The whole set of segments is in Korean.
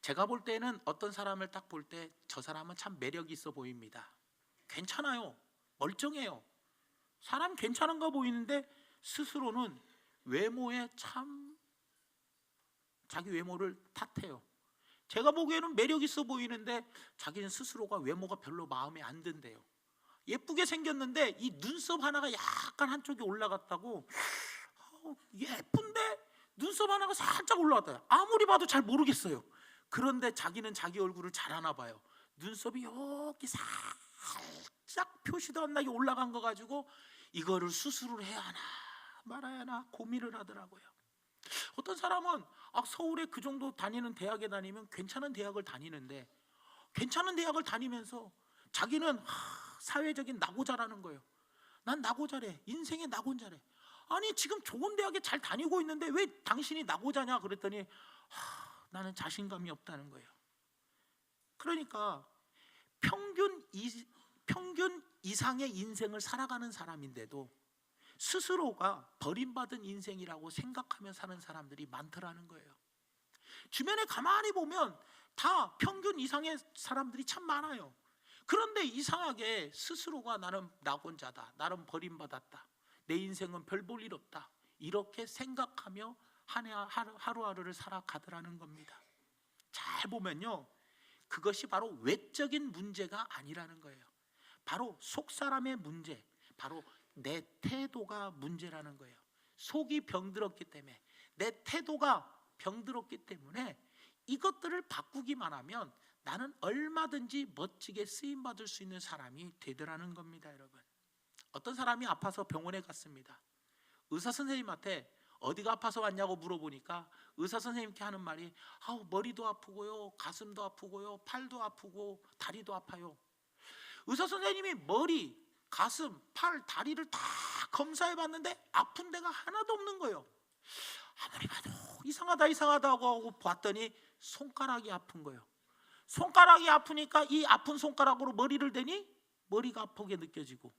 제가 볼 때는 어떤 사람을 딱 볼 때 저 사람은 참 매력 있어 보입니다. 괜찮아요. 멀쩡해요. 사람 괜찮은가 보이는데 스스로는 외모에 참 자기 외모를 탓해요. 제가 보기에는 매력 있어 보이는데 자기는 스스로가 외모가 별로 마음에 안 든대요. 예쁘게 생겼는데 이 눈썹 하나가 약간 한쪽이 올라갔다고, 예쁜데 눈썹 하나가 살짝 올라갔다. 아무리 봐도 잘 모르겠어요. 그런데 자기는 자기 얼굴을 잘 아나 봐요. 눈썹이 여기 살짝 표시도 안 나게 올라간 거 가지고 이거를 수술을 해야 하나 말아야 하나 고민을 하더라고요. 어떤 사람은 서울에 그 정도 다니는 대학에 다니면 괜찮은 대학을 다니는데, 괜찮은 대학을 다니면서 자기는 사회적인 낙오자라는 거예요. 난 낙오자래. 인생의 낙오자래. 아니 지금 좋은 대학에 잘 다니고 있는데 왜 당신이 낙오자냐 그랬더니 나는 자신감이 없다는 거예요. 그러니까 평균 이상의 인생을 살아가는 사람인데도 스스로가 버림받은 인생이라고 생각하며 사는 사람들이 많더라는 거예요. 주변에 가만히 보면 다 평균 이상의 사람들이 참 많아요. 그런데 이상하게 스스로가 나는 낙원자다, 나는 버림받았다, 내 인생은 별 볼 일 없다, 이렇게 생각하며 하루하루를 살아가더라는 겁니다. 잘 보면요, 그것이 바로 외적인 문제가 아니라는 거예요. 바로 속 사람의 문제, 바로 내 태도가 문제라는 거예요. 속이 병들었기 때문에, 내 태도가 병들었기 때문에 이것들을 바꾸기만 하면 나는 얼마든지 멋지게 쓰임받을 수 있는 사람이 되더라는 겁니다. 여러분, 어떤 사람이 아파서 병원에 갔습니다. 의사 선생님한테 어디가 아파서 왔냐고 물어보니까 의사 선생님께 하는 말이 머리도 아프고요, 가슴도 아프고요, 팔도 아프고 다리도 아파요. 의사 선생님이 머리, 가슴, 팔, 다리를 다 검사해 봤는데 아픈 데가 하나도 없는 거예요. 아무리 봐도 이상하다 하고 봤더니 손가락이 아픈 거예요. 손가락이 아프니까 이 아픈 손가락으로 머리를 대니 머리가 아프게 느껴지고,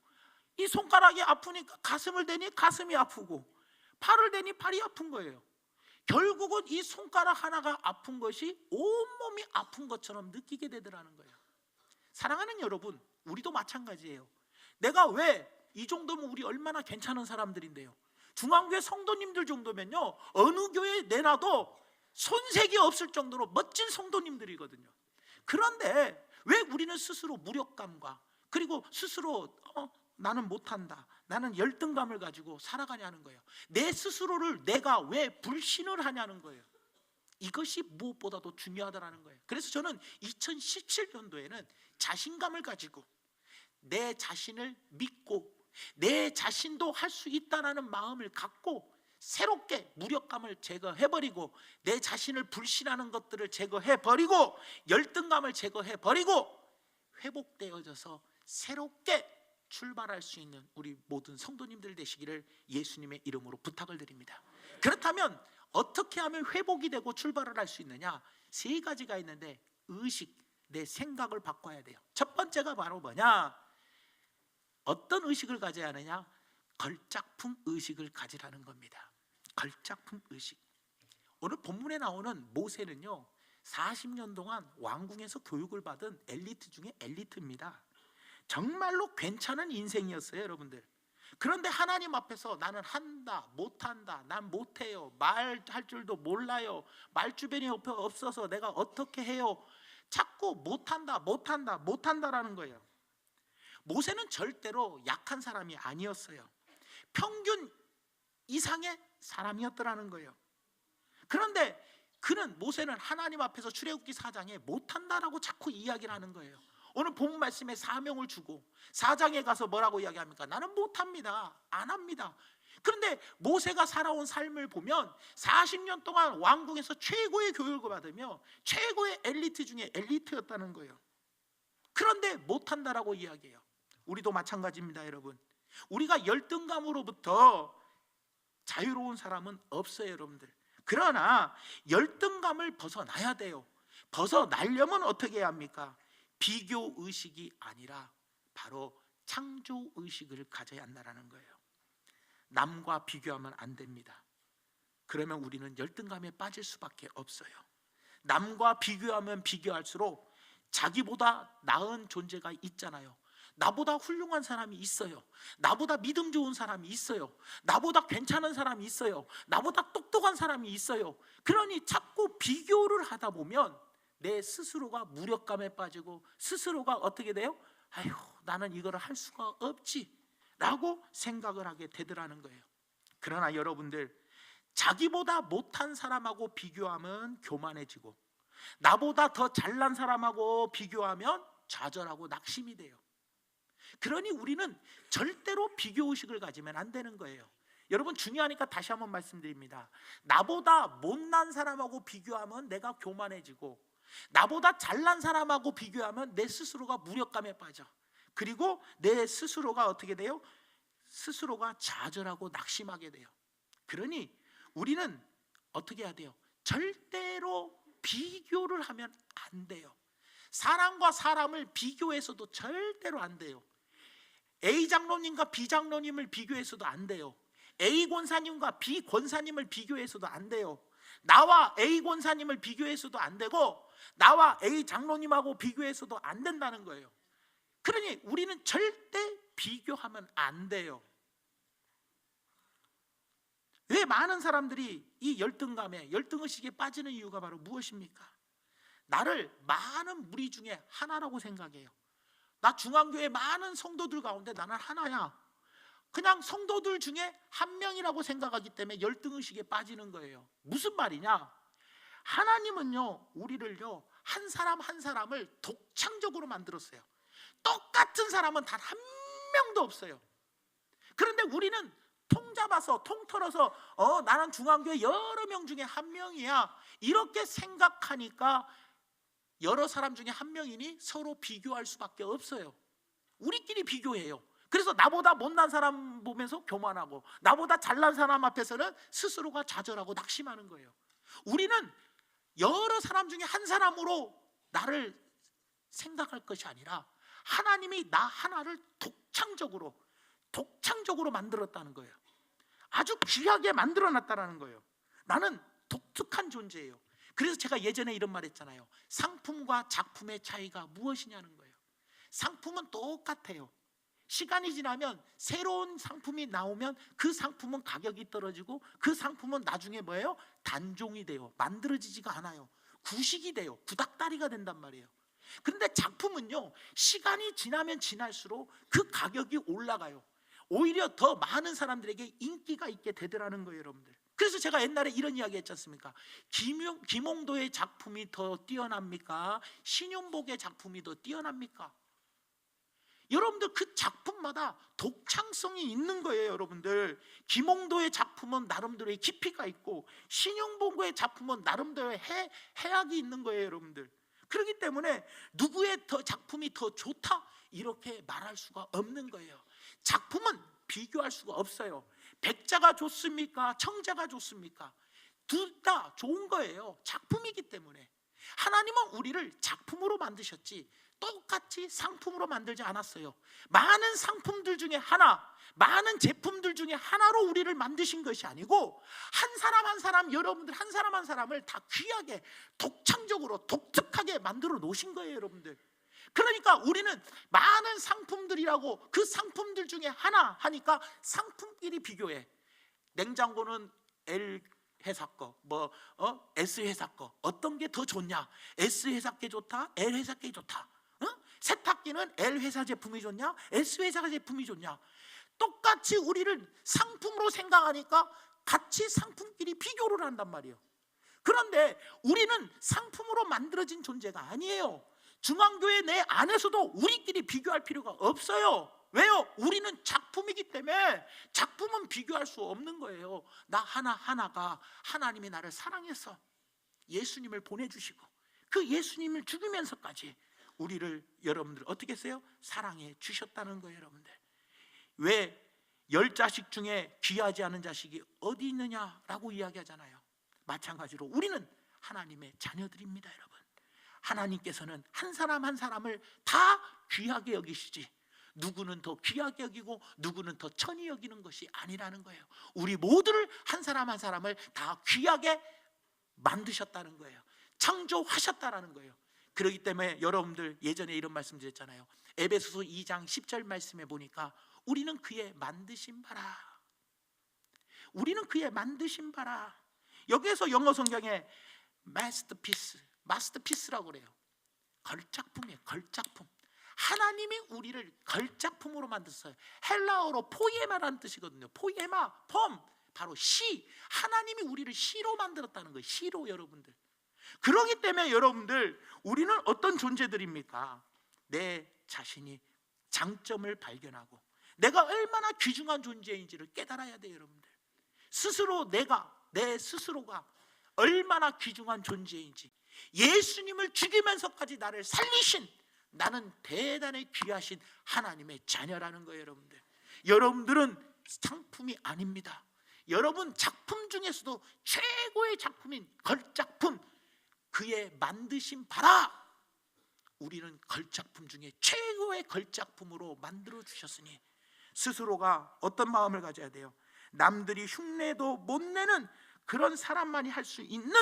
이 손가락이 아프니까 가슴을 대니 가슴이 아프고, 팔을 대니 팔이 아픈 거예요. 결국은 이 손가락 하나가 아픈 것이 온몸이 아픈 것처럼 느끼게 되더라는 거예요. 사랑하는 여러분, 우리도 마찬가지예요. 내가 왜 이 정도면 우리 얼마나 괜찮은 사람들인데요. 중앙교회 성도님들 정도면요, 어느 교회에 내놔도 손색이 없을 정도로 멋진 성도님들이거든요. 그런데 왜 우리는 스스로 무력감과 그리고 스스로 나는 못한다, 나는 열등감을 가지고 살아가냐는 거예요. 내 스스로를 내가 왜 불신을 하냐는 거예요. 이것이 무엇보다도 중요하다는 거예요. 그래서 저는 2017년도에는 자신감을 가지고 내 자신을 믿고 내 자신도 할 수 있다는 마음을 갖고 새롭게 무력감을 제거해버리고 내 자신을 불신하는 것들을 제거해버리고 열등감을 제거해버리고 회복되어져서 새롭게 출발할 수 있는 우리 모든 성도님들 되시기를 예수님의 이름으로 부탁을 드립니다. 그렇다면 어떻게 하면 회복이 되고 출발을 할 수 있느냐? 세 가지가 있는데, 의식, 내 생각을 바꿔야 돼요. 첫 번째가 바로 뭐냐? 어떤 의식을 가져야 하느냐? 걸작품 의식을 가지라는 겁니다. 걸작품 의식. 오늘 본문에 나오는 모세는요, 40년 동안 왕궁에서 교육을 받은 엘리트 중에 엘리트입니다. 정말로 괜찮은 인생이었어요, 여러분들. 그런데 하나님 앞에서 나는 한다, 못한다, 난 못해요, 말할 줄도 몰라요, 말 주변이 옆에 없어서 내가 어떻게 해요, 자꾸 못한다라는 거예요. 모세는 절대로 약한 사람이 아니었어요. 평균 이상의 사람이었더라는 거예요. 그런데 모세는 하나님 앞에서 출애굽기 4장에 못한다라고 자꾸 이야기를 하는 거예요. 오늘 본문 말씀에 사명을 주고 4장에 가서 뭐라고 이야기합니까? 나는 못합니다, 안 합니다. 그런데 모세가 살아온 삶을 보면 40년 동안 왕궁에서 최고의 교육을 받으며 최고의 엘리트 중에 엘리트였다는 거예요. 그런데 못한다라고 이야기해요. 우리도 마찬가지입니다, 여러분. 우리가 열등감으로부터 자유로운 사람은 없어요, 여러분들. 그러나 열등감을 벗어나야 돼요. 벗어나려면 어떻게 해야 합니까? 비교 의식이 아니라 바로 창조 의식을 가져야 한다는 거예요. 남과 비교하면 안 됩니다. 그러면 우리는 열등감에 빠질 수밖에 없어요. 남과 비교하면 비교할수록 자기보다 나은 존재가 있잖아요. 나보다 훌륭한 사람이 있어요. 나보다 믿음 좋은 사람이 있어요. 나보다 괜찮은 사람이 있어요. 나보다 똑똑한 사람이 있어요. 그러니 자꾸 비교를 하다 보면 내 스스로가 무력감에 빠지고 스스로가 어떻게 돼요? 아휴, 나는 이거를 할 수가 없지 라고 생각을 하게 되더라는 거예요. 그러나 여러분들, 자기보다 못한 사람하고 비교하면 교만해지고 나보다 더 잘난 사람하고 비교하면 좌절하고 낙심이 돼요. 그러니 우리는 절대로 비교의식을 가지면 안 되는 거예요. 여러분, 중요하니까 다시 한번 말씀드립니다. 나보다 못난 사람하고 비교하면 내가 교만해지고 나보다 잘난 사람하고 비교하면 내 스스로가 무력감에 빠져. 그리고 내 스스로가 어떻게 돼요? 스스로가 좌절하고 낙심하게 돼요. 그러니 우리는 어떻게 해야 돼요? 절대로 비교를 하면 안 돼요. 사람과 사람을 비교해서도 절대로 안 돼요. A 장로님과 B 장로님을 비교해서도 안 돼요. A 권사님과 B 권사님을 비교해서도 안 돼요. 나와 A 권사님을 비교해서도 안 되고 나와 A 장로님하고 비교해서도 안 된다는 거예요. 그러니 우리는 절대 비교하면 안 돼요. 왜 많은 사람들이 이 열등감에, 열등의식에 빠지는 이유가 바로 무엇입니까? 나를 많은 무리 중에 하나라고 생각해요. 나 중앙교회 많은 성도들 가운데 나는 하나야. 그냥 성도들 중에 한 명이라고 생각하기 때문에 열등의식에 빠지는 거예요. 무슨 말이냐? 하나님은요, 우리를요, 한 사람 한 사람을 독창적으로 만들었어요. 똑같은 사람은 단 한 명도 없어요. 그런데 우리는 통 잡아서, 통털어서 나는 중앙교회 여러 명 중에 한 명이야 이렇게 생각하니까 여러 사람 중에 한 명이니 서로 비교할 수밖에 없어요. 우리끼리 비교해요. 그래서 나보다 못난 사람 보면서 교만하고 나보다 잘난 사람 앞에서는 스스로가 좌절하고 낙심하는 거예요. 우리는 여러 사람 중에 한 사람으로 나를 생각할 것이 아니라 하나님이 나 하나를 독창적으로 만들었다는 거예요. 아주 귀하게 만들어놨다는 거예요. 나는 독특한 존재예요. 그래서 제가 예전에 이런 말 했잖아요. 상품과 작품의 차이가 무엇이냐는 거예요. 상품은 똑같아요. 시간이 지나면 새로운 상품이 나오면 그 상품은 가격이 떨어지고 그 상품은 나중에 뭐예요? 단종이 돼요. 만들어지지가 않아요. 구식이 돼요. 구닥다리가 된단 말이에요. 그런데 작품은요, 시간이 지나면 지날수록 그 가격이 올라가요. 오히려 더 많은 사람들에게 인기가 있게 되더라는 거예요, 여러분들. 그래서 제가 옛날에 이런 이야기 했지 않습니까? 김홍도의 작품이 더 뛰어납니까? 신윤복의 작품이 더 뛰어납니까? 여러분들, 그 작품마다 독창성이 있는 거예요, 여러분들. 김홍도의 작품은 나름대로의 깊이가 있고 신윤복의 작품은 나름대로의 해악이 있는 거예요, 여러분들. 그렇기 때문에 누구의 작품이 더 좋다 이렇게 말할 수가 없는 거예요. 작품은 비교할 수가 없어요. 백자가 좋습니까? 청자가 좋습니까? 둘 다 좋은 거예요. 작품이기 때문에. 하나님은 우리를 작품으로 만드셨지 똑같이 상품으로 만들지 않았어요. 많은 상품들 중에 하나, 많은 제품들 중에 하나로 우리를 만드신 것이 아니고 한 사람 한 사람, 여러분들 한 사람 한 사람을 다 귀하게 독창적으로 독특하게 만들어 놓으신 거예요, 여러분들. 그러니까 우리는 많은 상품들이라고 그 상품들 중에 하나 하니까 상품끼리 비교해. 냉장고는 L 회사 거, S 회사 거, 어떤 게 더 좋냐? S 회사 게 좋다? L 회사 게 좋다? 세탁기는 L 회사 제품이 좋냐? S 회사 제품이 좋냐? 똑같이 우리를 상품으로 생각하니까 같이 상품끼리 비교를 한단 말이에요. 그런데 우리는 상품으로 만들어진 존재가 아니에요. 중앙교회 내 안에서도 우리끼리 비교할 필요가 없어요. 왜요? 우리는 작품이기 때문에 작품은 비교할 수 없는 거예요. 나 하나하나가 하나님이 나를 사랑해서 예수님을 보내주시고 그 예수님을 죽이면서까지 우리를, 여러분들 어떻게 했어요? 사랑해 주셨다는 거예요, 여러분들. 왜 10자식 중에 귀하지 않은 자식이 어디 있느냐라고 이야기하잖아요. 마찬가지로 우리는 하나님의 자녀들입니다, 여러분. 하나님께서는 한 사람 한 사람을 다 귀하게 여기시지 누구는 더 귀하게 여기고 누구는 더 천히 여기는 것이 아니라는 거예요. 우리 모두를 한 사람 한 사람을 다 귀하게 만드셨다는 거예요. 창조하셨다라는 거예요. 그렇기 때문에 여러분들 예전에 이런 말씀 드렸잖아요. 에베소서 2장 10절 말씀에 보니까 우리는 그의 만드신 바라. 우리는 그의 만드신 바라. 여기에서 영어 성경에 마스터피스라고 그래요. 걸작품이에요. 걸작품. 하나님이 우리를 걸작품으로 만드셨어요. 헬라어로 포이에마라는 뜻이거든요. 포이에마, 폼, 바로 시. 하나님이 우리를 시로 만들었다는 거예요. 시로. 여러분들, 그렇기 때문에 여러분들, 우리는 어떤 존재들입니까? 내 자신이 장점을 발견하고 내가 얼마나 귀중한 존재인지를 깨달아야 돼요. 여러분들, 스스로 내 스스로가 얼마나 귀중한 존재인지, 예수님을 죽이면서까지 나를 살리신, 나는 대단히 귀하신 하나님의 자녀라는 거예요. 여러분들, 여러분들은 상품이 아닙니다. 여러분 작품 중에서도 최고의 작품인 걸작품, 그의 만드신 바라. 우리는 걸작품 중에 최고의 걸작품으로 만들어 주셨으니 스스로가 어떤 마음을 가져야 돼요? 남들이 흉내도 못 내는 그런 사람만이 할 수 있는,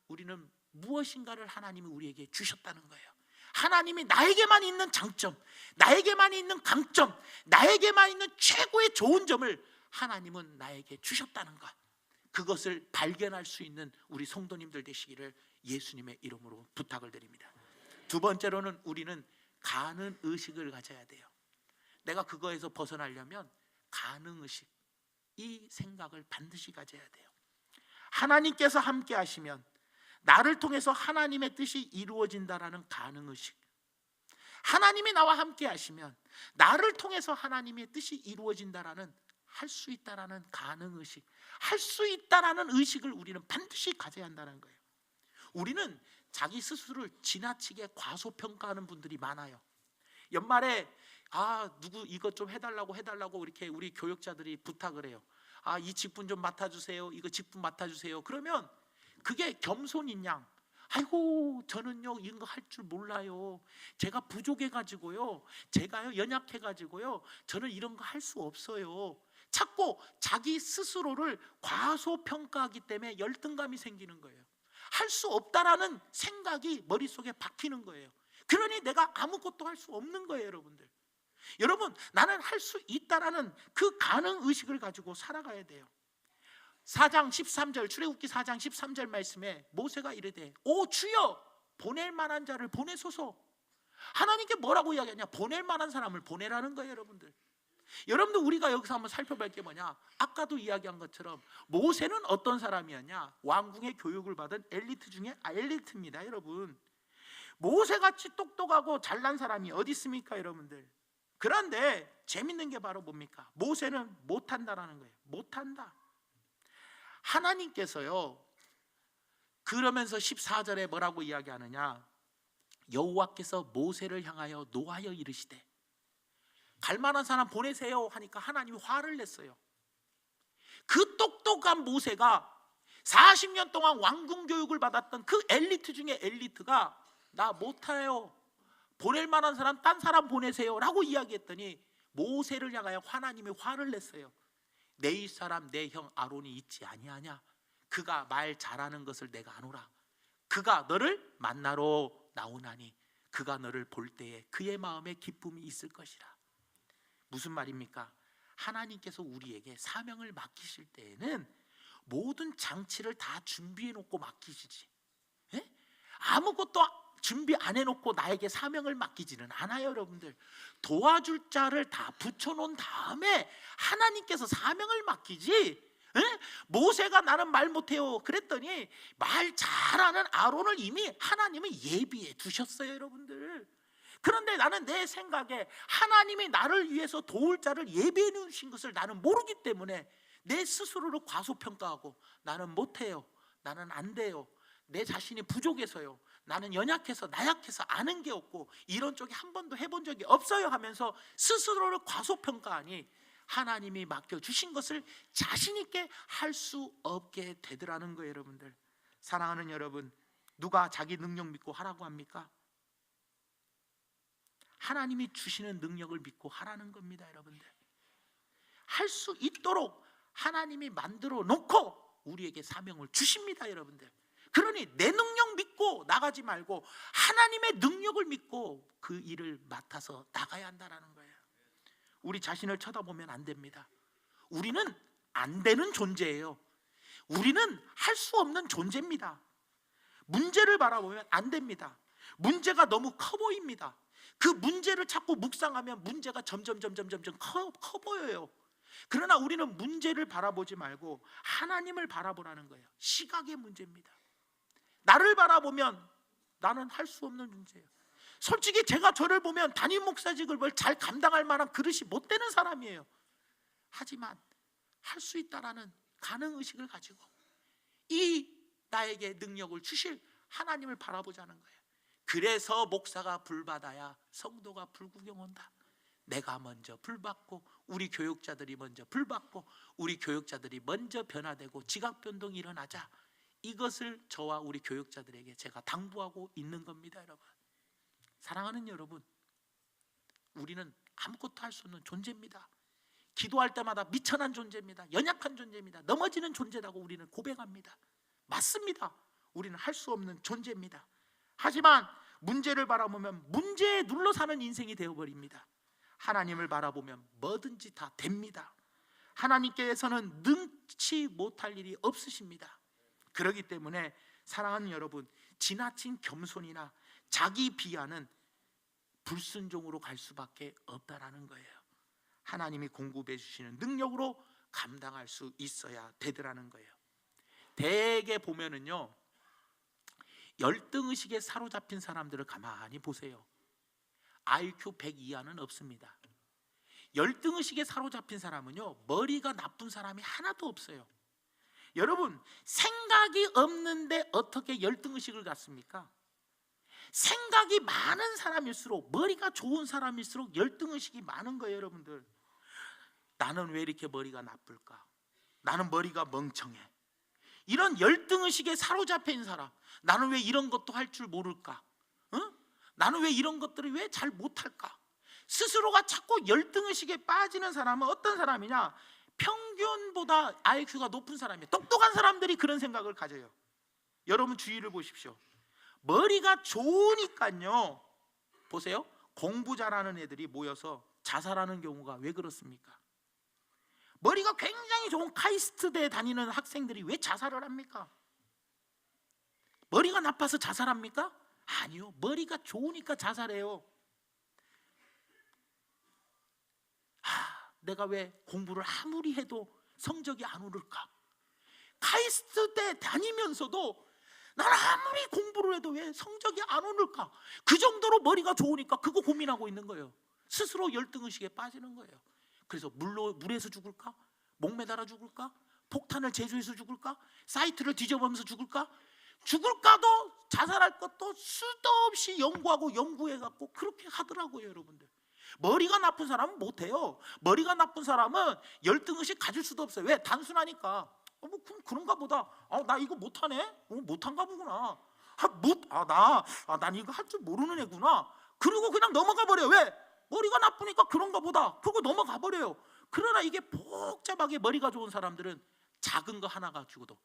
우리는 무엇인가를 하나님이 우리에게 주셨다는 거예요. 하나님이 나에게만 있는 장점, 나에게만 있는 강점, 나에게만 있는 최고의 좋은 점을 하나님은 나에게 주셨다는 것, 그것을 발견할 수 있는 우리 성도님들 되시기를 예수님의 이름으로 부탁을 드립니다. 두 번째로는 우리는 가능 의식을 가져야 돼요. 내가 그거에서 벗어나려면 가능 의식, 이 생각을 반드시 가져야 돼요. 하나님께서 함께 하시면 나를 통해서 하나님의 뜻이 이루어진다라는 가능 의식, 하나님이 나와 함께 하시면 나를 통해서 하나님의 뜻이 이루어진다라는, 할 수 있다라는 가능 의식, 할 수 있다라는 의식을 우리는 반드시 가져야 한다는 거예요. 우리는 자기 스스로를 지나치게 과소평가하는 분들이 많아요. 연말에 누구 이것 좀 해달라고 이렇게 우리 교역자들이 부탁을 해요. 이 직분 좀 맡아주세요, 이거 직분 맡아주세요. 그러면 그게 겸손인 양, 아이고 저는요 이런 거 할 줄 몰라요, 제가 부족해가지고요, 제가요 연약해가지고요, 저는 이런 거 할 수 없어요. 자꾸 자기 스스로를 과소평가하기 때문에 열등감이 생기는 거예요. 할 수 없다라는 생각이 머릿속에 박히는 거예요. 그러니 내가 아무것도 할 수 없는 거예요. 여러분들, 여러분, 나는 할 수 있다라는 그 가능 의식을 가지고 살아가야 돼요. 4장 13절, 출애굽기 4장 13절 말씀에 모세가 이르되 오 주여, 보낼 만한 자를 보내소서. 하나님께 뭐라고 이야기하냐? 보낼 만한 사람을 보내라는 거예요. 여러분들, 우리가 여기서 한번 살펴볼 게 뭐냐? 아까도 이야기한 것처럼 모세는 어떤 사람이었냐? 왕궁의 교육을 받은 엘리트 중에 엘리트입니다. 여러분, 모세같이 똑똑하고 잘난 사람이 어디 있습니까? 여러분들, 그런데 재밌는 게 바로 뭡니까? 모세는 못한다라는 거예요. 못한다. 하나님께서요, 그러면서 14절에 뭐라고 이야기하느냐? 여호와께서 모세를 향하여 노하여 이르시되 갈만한 사람 보내세요 하니까 하나님이 화를 냈어요. 그 똑똑한 모세가 40년 동안 왕궁 교육을 받았던 그 엘리트 중에 엘리트가 나 못해요, 보낼 만한 사람 딴 사람 보내세요 라고 이야기했더니 모세를 향하여 하나님이 화를 냈어요. 내 윗사람 내 형 아론이 있지 아니하냐? 그가 말 잘하는 것을 내가 아노라. 그가 너를 만나러 나오나니 그가 너를 볼 때에 그의 마음에 기쁨이 있을 것이라. 무슨 말입니까? 하나님께서 우리에게 사명을 맡기실 때에는 모든 장치를 다 준비해 놓고 맡기시지, 아무것도 준비 안 해놓고 나에게 사명을 맡기지는 않아요. 여러분들, 도와줄 자를 다 붙여놓은 다음에 하나님께서 사명을 맡기지. 모세가 나는 말 못해요 그랬더니 말 잘하는 아론을 이미 하나님은 예비해 두셨어요. 여러분들, 그런데 나는 내 생각에 하나님이 나를 위해서 도울 자를 예비해 놓으신 것을 나는 모르기 때문에 내 스스로를 과소평가하고 나는 못해요, 나는 안 돼요, 내 자신이 부족해서요, 나는 연약해서 나약해서 아는 게 없고 이런 쪽에 한 번도 해본 적이 없어요 하면서 스스로를 과소평가하니 하나님이 맡겨주신 것을 자신 있게 할 수 없게 되더라는 거예요. 여러분들, 사랑하는 여러분, 누가 자기 능력 믿고 하라고 합니까? 하나님이 주시는 능력을 믿고 하라는 겁니다. 여러분들, 할 수 있도록 하나님이 만들어 놓고 우리에게 사명을 주십니다. 여러분들, 그러니 내 능력 믿고 나가지 말고 하나님의 능력을 믿고 그 일을 맡아서 나가야 한다는 거예요. 우리 자신을 쳐다보면 안 됩니다. 우리는 안 되는 존재예요. 우리는 할 수 없는 존재입니다. 문제를 바라보면 안 됩니다. 문제가 너무 커 보입니다. 그 문제를 자꾸 묵상하면 문제가 점점 커 보여요. 그러나 우리는 문제를 바라보지 말고 하나님을 바라보라는 거예요. 시각의 문제입니다. 나를 바라보면 나는 할 수 없는 문제예요. 솔직히 제가 저를 보면 담임 목사직을 잘 감당할 만한 그릇이 못 되는 사람이에요. 하지만 할 수 있다라는 가능의식을 가지고 이 나에게 능력을 주실 하나님을 바라보자는 거예요. 그래서 목사가 불받아야 성도가 불구경 온다. 내가 먼저 불받고 우리 교육자들이 먼저 불받고 우리 교육자들이 먼저 변화되고 지각변동이 일어나자. 이것을 저와 우리 교육자들에게 제가 당부하고 있는 겁니다. 여러분, 사랑하는 여러분, 우리는 아무것도 할 수 없는 존재입니다. 기도할 때마다 미천한 존재입니다. 연약한 존재입니다. 넘어지는 존재라고 우리는 고백합니다. 맞습니다. 우리는 할 수 없는 존재입니다. 하지만 문제를 바라보면 문제에 눌러 사는 인생이 되어버립니다. 하나님을 바라보면 뭐든지 다 됩니다. 하나님께서는 능치 못할 일이 없으십니다. 그렇기 때문에 사랑하는 여러분, 지나친 겸손이나 자기 비하는 불순종으로 갈 수밖에 없다라는 거예요. 하나님이 공급해 주시는 능력으로 감당할 수 있어야 되더라는 거예요. 대개 보면은요, 열등의식에 사로잡힌 사람들을 가만히 보세요. IQ 100 이하는 없습니다. 열등의식에 사로잡힌 사람은요, 머리가 나쁜 사람이 하나도 없어요. 여러분, 생각이 없는데 어떻게 열등의식을 갖습니까? 생각이 많은 사람일수록, 머리가 좋은 사람일수록 열등의식이 많은 거예요. 여러분들, 나는 왜 이렇게 머리가 나쁠까? 나는 머리가 멍청해. 이런 열등의식에 사로잡혀 있는 사람, 나는 왜 이런 것도 할 줄 모를까? 나는 왜 이런 것들을 왜 잘 못할까? 스스로가 자꾸 열등의식에 빠지는 사람은 어떤 사람이냐? 평균보다 IQ가 높은 사람이에요. 똑똑한 사람들이 그런 생각을 가져요. 여러분 주위를 보십시오. 머리가 좋으니까요, 보세요, 공부 잘하는 애들이 모여서 자살하는 경우가 왜 그렇습니까? 머리가 굉장히 좋은 카이스트대에 다니는 학생들이 왜 자살을 합니까? 머리가 나빠서 자살합니까? 아니요, 머리가 좋으니까 자살해요. 내가 왜 공부를 아무리 해도 성적이 안 오를까? 카이스트대 다니면서도 나는 아무리 공부를 해도 왜 성적이 안 오를까? 그 정도로 머리가 좋으니까 그거 고민하고 있는 거예요. 스스로 열등의식에 빠지는 거예요. 그래서 물에서 죽을까? 목매달아 죽을까? 폭탄을 제조해서 죽을까? 사이트를 뒤져보면서 죽을까? 죽을까도 자살할 것도 수도 없이 연구하고 연구해갖고 그렇게 하더라고요. 여러분들, 머리가 나쁜 사람은 못해요. 머리가 나쁜 사람은 열등의식 가질 수도 없어요. 왜? 단순하니까. 뭐 그런가 보다. 나 이거 못하네? 못한가 보구나. 난 이거 할 줄 모르는 애구나. 그리고 그냥 넘어가 버려요. 왜? 머리가 나쁘니까 그런가 보다. 그러고 넘어가 버려요. 그러나 이게 복잡하게 머리가 좋은 사람들은 작은 거 하나 가지고도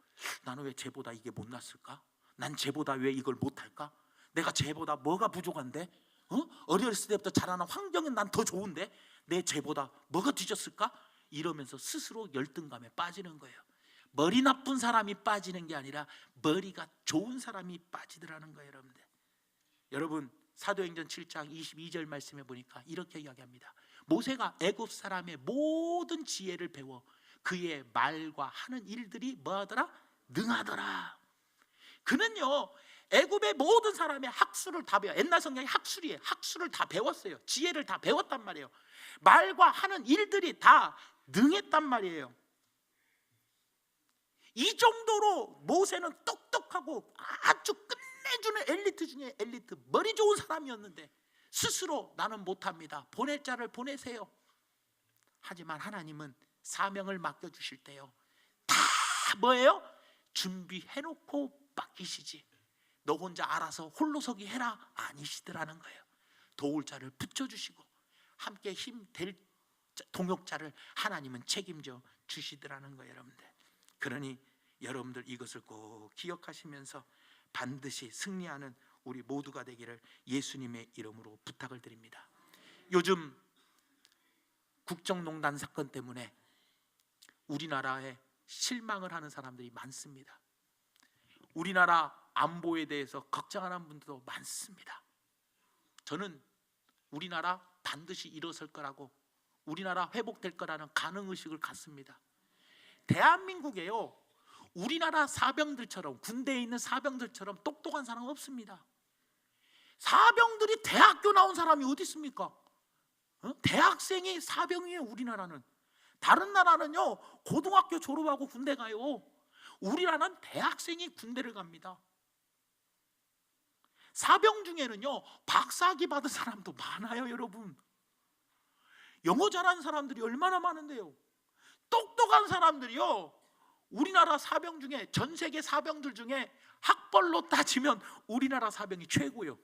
나는 왜 쟤보다 이게 못났을까? 난 쟤보다 왜 이걸 못할까? 내가 쟤보다 뭐가 부족한데? 어렸을 때부터 자라는 환경은 난 더 좋은데 내 쟤보다 뭐가 뒤졌을까? 이러면서 스스로 열등감에 빠지는 거예요. 머리 나쁜 사람이 빠지는 게 아니라 머리가 좋은 사람이 빠지더라는 거예요. 여러분들, 여러분 사도행전 7장 22절 말씀해 보니까 이렇게 이야기합니다. 모세가 애굽 사람의 모든 지혜를 배워 그의 말과 하는 일들이 뭐하더라? 능하더라. 그는요, 애굽의 모든 사람의 학술을 다 배워. 옛날 성경이 학술이에요. 학술을 다 배웠어요. 지혜를 다 배웠단 말이에요. 말과 하는 일들이 다 능했단 말이에요. 이 정도로 모세는 똑똑하고 아주 끝내주는 엘리트 중에 엘리트, 머리 좋은 사람이었는데 스스로 나는 못합니다, 보낼 자를 보내세요. 하지만 하나님은 사명을 맡겨주실 때요, 다 뭐예요? 준비해놓고 맡기시지, 너 혼자 알아서 홀로서기 해라 아니시더라는 거예요. 도울 자를 붙여주시고 함께 힘될 동역자를 하나님은 책임져 주시더라는 거예요. 여러분들, 그러니 여러분들 이것을 꼭 기억하시면서 반드시 승리하는 우리 모두가 되기를 예수님의 이름으로 부탁을 드립니다. 요즘 국정농단 사건 때문에 우리나라에 실망을 하는 사람들이 많습니다. 우리나라 안보에 대해서 걱정하는 분들도 많습니다. 저는 우리나라 반드시 일어설 거라고, 우리나라 회복될 거라는 가능의식을 갖습니다. 대한민국에요, 우리나라 사병들처럼, 군대에 있는 사병들처럼 똑똑한 사람은 없습니다. 사병들이 대학교 나온 사람이 어디 있습니까? 대학생이 사병이에요. 우리나라는. 다른 나라는요 고등학교 졸업하고 군대 가요. 우리나라는 대학생이 군대를 갑니다. 사병 중에는요 박사학위 받은 사람도 많아요. 여러분, 영어 잘하는 사람들이 얼마나 많은데요. 똑똑한 사람들이요, 우리나라 사병 중에, 전 세계 사병들 중에 학벌로 따지면 우리나라 사병이 최고요.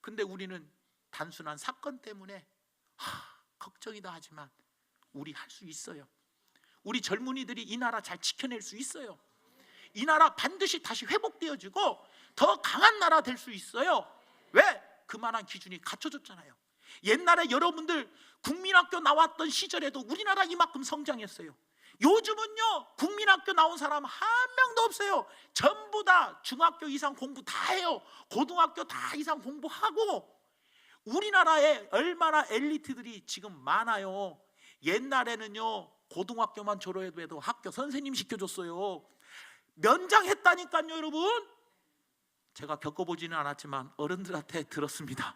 근데 우리는 단순한 사건 때문에 걱정이다 하지만 우리 할 수 있어요. 우리 젊은이들이 이 나라 잘 지켜낼 수 있어요. 이 나라 반드시 다시 회복되어지고 더 강한 나라 될 수 있어요. 왜? 그만한 기준이 갖춰졌잖아요. 옛날에 여러분들 국민학교 나왔던 시절에도 우리나라 이만큼 성장했어요. 요즘은요 국민학교 나온 사람 한 명도 없어요. 전부 다 중학교 이상 공부 다 해요. 고등학교 다 이상 공부하고. 우리나라에 얼마나 엘리트들이 지금 많아요. 옛날에는요 고등학교만 졸업해도 학교 선생님 시켜줬어요. 면장했다니까요. 여러분, 제가 겪어보지는 않았지만 어른들한테 들었습니다.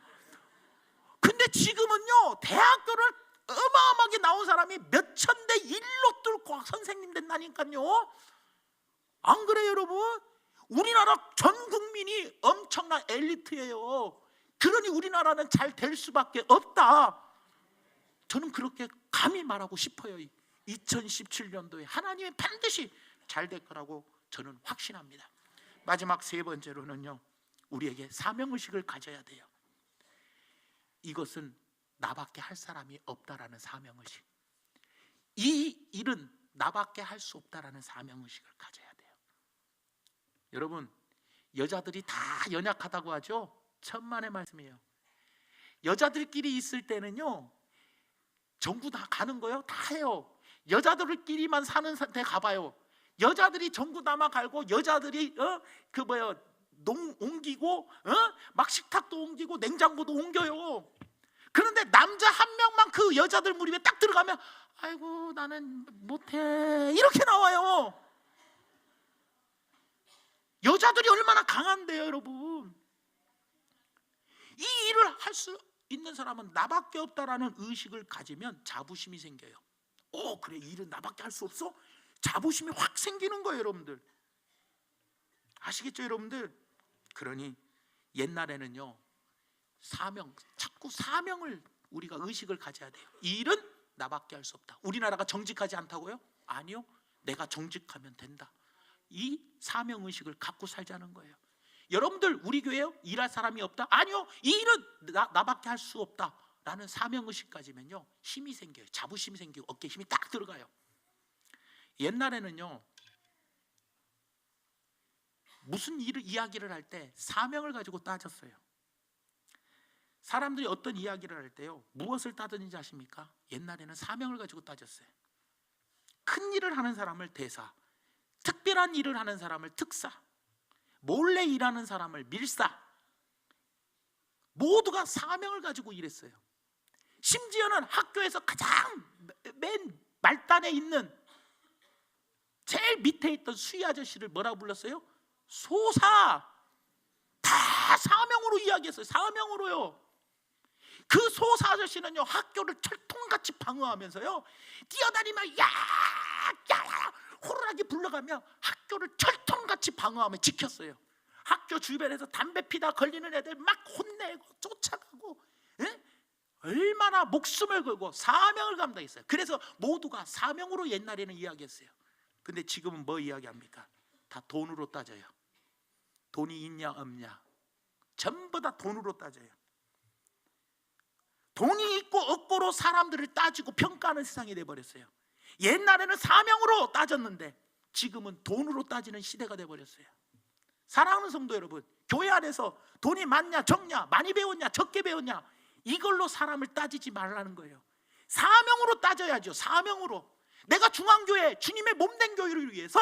근데 지금은요 대학교를 어마어마하게 나온 사람이 몇천 대 1로 뚫고 선생님 된다니까요. 안 그래요 여러분? 우리나라 전 국민이 엄청난 엘리트예요. 그러니 우리나라는 잘 될 수밖에 없다. 저는 그렇게 감히 말하고 싶어요. 2017년도에 하나님이 반드시 잘 될 거라고 저는 확신합니다. 마지막 세 번째로는요, 우리에게 사명의식을 가져야 돼요. 이것은 나밖에 할 사람이 없다라는 사명의식. 이 일은 나밖에 할 수 없다라는 사명의식을 가져야 돼요. 여러분, 여자들이 다 연약하다고 하죠? 천만의 말씀이에요. 여자들끼리 있을 때는요 전부 다 가는 거예요. 다 해요. 여자들끼리만 사는 데 가봐요. 여자들이 전구 담아 갈고, 여자들이 옮기고, 막 식탁도 옮기고 냉장고도 옮겨요. 그런데 남자 한 명만 그 여자들 무리에 딱 들어가면 아이고 나는 못해 이렇게 나와요. 여자들이 얼마나 강한데요 여러분. 이 일을 할 수 있는 사람은 나밖에 없다라는 의식을 가지면 자부심이 생겨요. 그래, 이 일은 나밖에 할 수 없어? 자부심이 확 생기는 거예요 여러분들. 아시겠죠 여러분들? 그러니 옛날에는요 자꾸 사명을 우리가 의식을 가져야 돼요. 이 일은 나밖에 할 수 없다. 우리나라가 정직하지 않다고요? 아니요, 내가 정직하면 된다. 이 사명의식을 갖고 살자는 거예요. 여러분들 우리 교회요? 일할 사람이 없다? 아니요, 이 일은 나밖에 할 수 없다 라는 사명의식 가지면요 힘이 생겨요. 자부심이 생기고 어깨에 힘이 딱 들어가요. 옛날에는요 무슨 일을 이야기를 할 때 사명을 가지고 따졌어요. 사람들이 어떤 이야기를 할 때요 무엇을 따졌는지 아십니까? 옛날에는 사명을 가지고 따졌어요. 큰 일을 하는 사람을 대사, 특별한 일을 하는 사람을 특사, 몰래 일하는 사람을 밀사, 모두가 사명을 가지고 일했어요. 심지어는 학교에서 가장 맨 말단에 있는 제일 밑에 있던 수희 아저씨를 뭐라고 불렀어요? 소사. 다 사명으로 이야기했어요. 사명으로요. 그 소사 아저씨는요 학교를 철통같이 방어하면서요 뛰어다니면 야야야 호루라기 불러가며 학교를 철통같이 방어하며 지켰어요. 학교 주변에서 담배 피다 걸리는 애들 막 혼내고 쫓아가고, 얼마나 목숨을 걸고 사명을 감당했어요. 그래서 모두가 사명으로 옛날에는 이야기했어요. 근데 지금은 뭐 이야기합니까? 다 돈으로 따져요. 돈이 있냐 없냐 전부 다 돈으로 따져요. 돈이 있고 없고로 사람들을 따지고 평가하는 세상이 돼버렸어요. 옛날에는 사명으로 따졌는데 지금은 돈으로 따지는 시대가 돼버렸어요. 사랑하는 성도 여러분, 교회 안에서 돈이 많냐 적냐, 많이 배웠냐 적게 배웠냐, 이걸로 사람을 따지지 말라는 거예요. 사명으로 따져야죠. 사명으로. 내가 중앙교회 주님의 몸된 교회를 위해서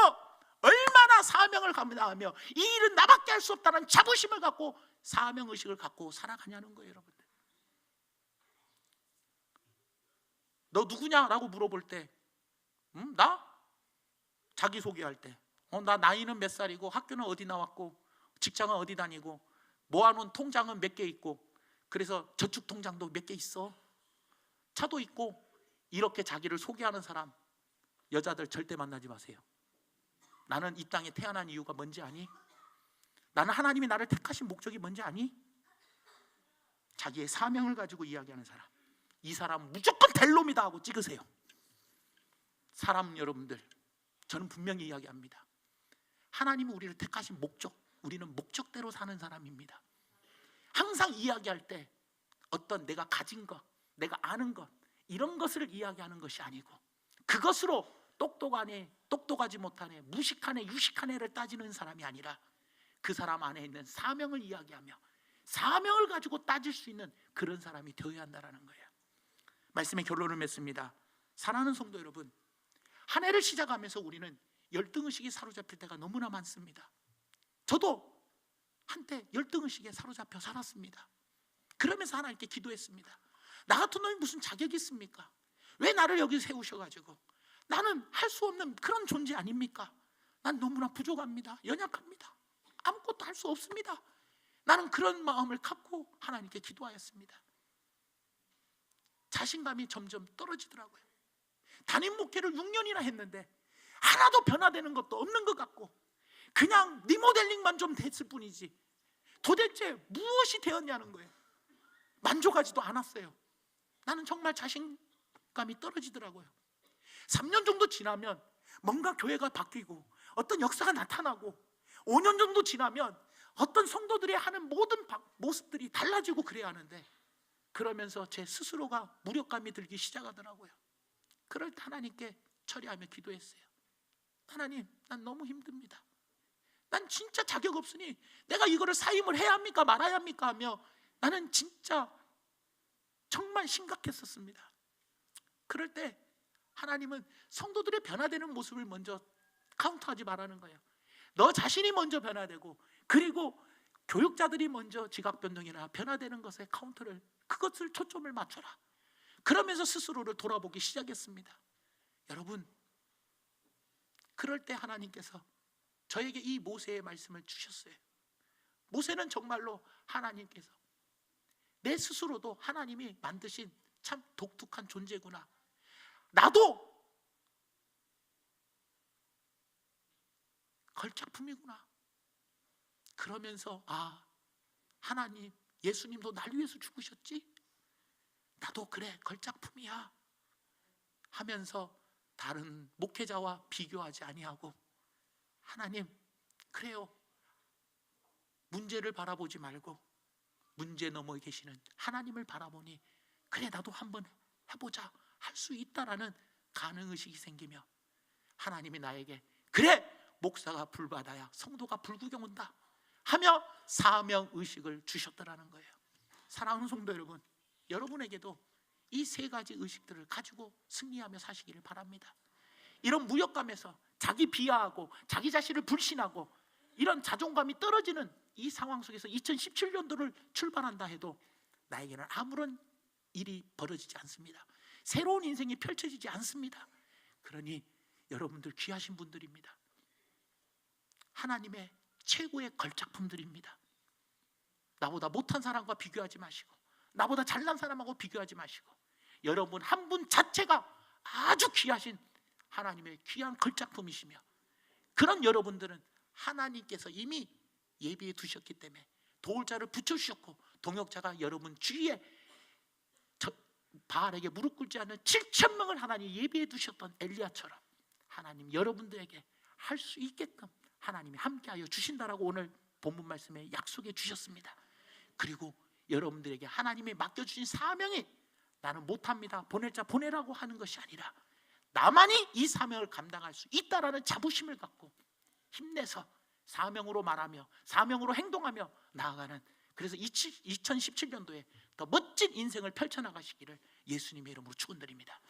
얼마나 사명을 감당하며 이 일은 나밖에 할 수 없다는 자부심을 갖고 사명의식을 갖고 살아가냐는 거예요. 여러분들, 너 누구냐라고 물어볼 때 나? 자기소개할 때 나 나이는 몇 살이고 학교는 어디 나왔고 직장은 어디 다니고 모아놓은 통장은 몇 개 있고 그래서 저축 통장도 몇 개 있어, 차도 있고, 이렇게 자기를 소개하는 사람, 여자들 절대 만나지 마세요. 나는 이 땅에 태어난 이유가 뭔지 아니? 나는 하나님이 나를 택하신 목적이 뭔지 아니? 자기의 사명을 가지고 이야기하는 사람, 이 사람 무조건 될 놈이다 하고 찍으세요. 사람 여러분들, 저는 분명히 이야기합니다. 하나님은 우리를 택하신 목적, 우리는 목적대로 사는 사람입니다. 항상 이야기할 때 어떤 내가 가진 것, 내가 아는 것, 이런 것을 이야기하는 것이 아니고 그것으로 똑똑하네, 똑똑하지 못하네, 무식하네, 유식하네를 따지는 사람이 아니라 그 사람 안에 있는 사명을 이야기하며 사명을 가지고 따질 수 있는 그런 사람이 되어야 한다는 거예요. 말씀의 결론을 맺습니다. 사랑하는 성도 여러분, 한 해를 시작하면서 우리는 열등의식이 사로잡힐 때가 너무나 많습니다. 저도 한때 열등의식에 사로잡혀 살았습니다. 그러면서 하나님께 기도했습니다. 나 같은 놈이 무슨 자격이 있습니까? 왜 나를 여기 세우셔가지고, 나는 할 수 없는 그런 존재 아닙니까? 난 너무나 부족합니다. 연약합니다. 아무것도 할 수 없습니다. 나는 그런 마음을 갖고 하나님께 기도하였습니다. 자신감이 점점 떨어지더라고요. 담임 목회를 6년이나 했는데 하나도 변화되는 것도 없는 것 같고 그냥 리모델링만 좀 됐을 뿐이지 도대체 무엇이 되었냐는 거예요. 만족하지도 않았어요. 나는 정말 자신감이 떨어지더라고요. 3년 정도 지나면 뭔가 교회가 바뀌고 어떤 역사가 나타나고 5년 정도 지나면 어떤 성도들이 하는 모든 모습들이 달라지고 그래야 하는데, 그러면서 제 스스로가 무력감이 들기 시작하더라고요. 그럴 때 하나님께 처리하며 기도했어요. 하나님, 난 너무 힘듭니다. 난 진짜 자격 없으니 내가 이거를 사임을 해야 합니까 말아야 합니까 하며 나는 진짜 정말 심각했었습니다. 그럴 때 하나님은 성도들의 변화되는 모습을 먼저 카운트하지 말라는 거예요. 너 자신이 먼저 변화되고 그리고 교육자들이 먼저 지각 변동이나 변화되는 것에 카운트를, 그것을 초점을 맞춰라. 그러면서 스스로를 돌아보기 시작했습니다. 여러분, 그럴 때 하나님께서 저에게 이 모세의 말씀을 주셨어요. 모세는 정말로 하나님께서 내 스스로도 하나님이 만드신 참 독특한 존재구나, 나도 걸작품이구나, 그러면서 하나님, 예수님도 날 위해서 죽으셨지? 나도 그래, 걸작품이야 하면서 다른 목회자와 비교하지 아니하고, 하나님, 그래요, 문제를 바라보지 말고 문제 너머에 계시는 하나님을 바라보니 그래, 나도 한번 해보자 할 수 있다라는 가능의식이 생기며, 하나님이 나에게 그래, 목사가 불받아야 성도가 불구경 온다 하며 사명의식을 주셨더라는 거예요. 사랑하는 성도 여러분, 여러분에게도 이 세 가지 의식들을 가지고 승리하며 사시기를 바랍니다. 이런 무력감에서 자기 비하하고 자기 자신을 불신하고 이런 자존감이 떨어지는 이 상황 속에서 2017년도를 출발한다 해도 나에게는 아무런 일이 벌어지지 않습니다. 새로운 인생이 펼쳐지지 않습니다. 그러니 여러분들 귀하신 분들입니다. 하나님의 최고의 걸작품들입니다. 나보다 못한 사람과 비교하지 마시고 나보다 잘난 사람하고 비교하지 마시고 여러분 한 분 자체가 아주 귀하신 하나님의 귀한 걸작품이시며, 그런 여러분들은 하나님께서 이미 예비해 두셨기 때문에 도울 자를 붙여주셨고, 동역자가 여러분 주위에 바알에게 무릎 꿇지 않는 7,000명을 하나님 예비해 두셨던 엘리야처럼 하나님 여러분들에게 할 수 있게끔 하나님이 함께하여 주신다라고 오늘 본문 말씀에 약속해 주셨습니다. 그리고 여러분들에게 하나님이 맡겨주신 사명이 나는 못합니다, 보낼 자 보내라고 하는 것이 아니라 나만이 이 사명을 감당할 수 있다라는 자부심을 갖고 힘내서 사명으로 말하며 사명으로 행동하며 나아가는, 그래서 2017년도에 더 멋진 인생을 펼쳐나가시기를 예수님의 이름으로 축원드립니다.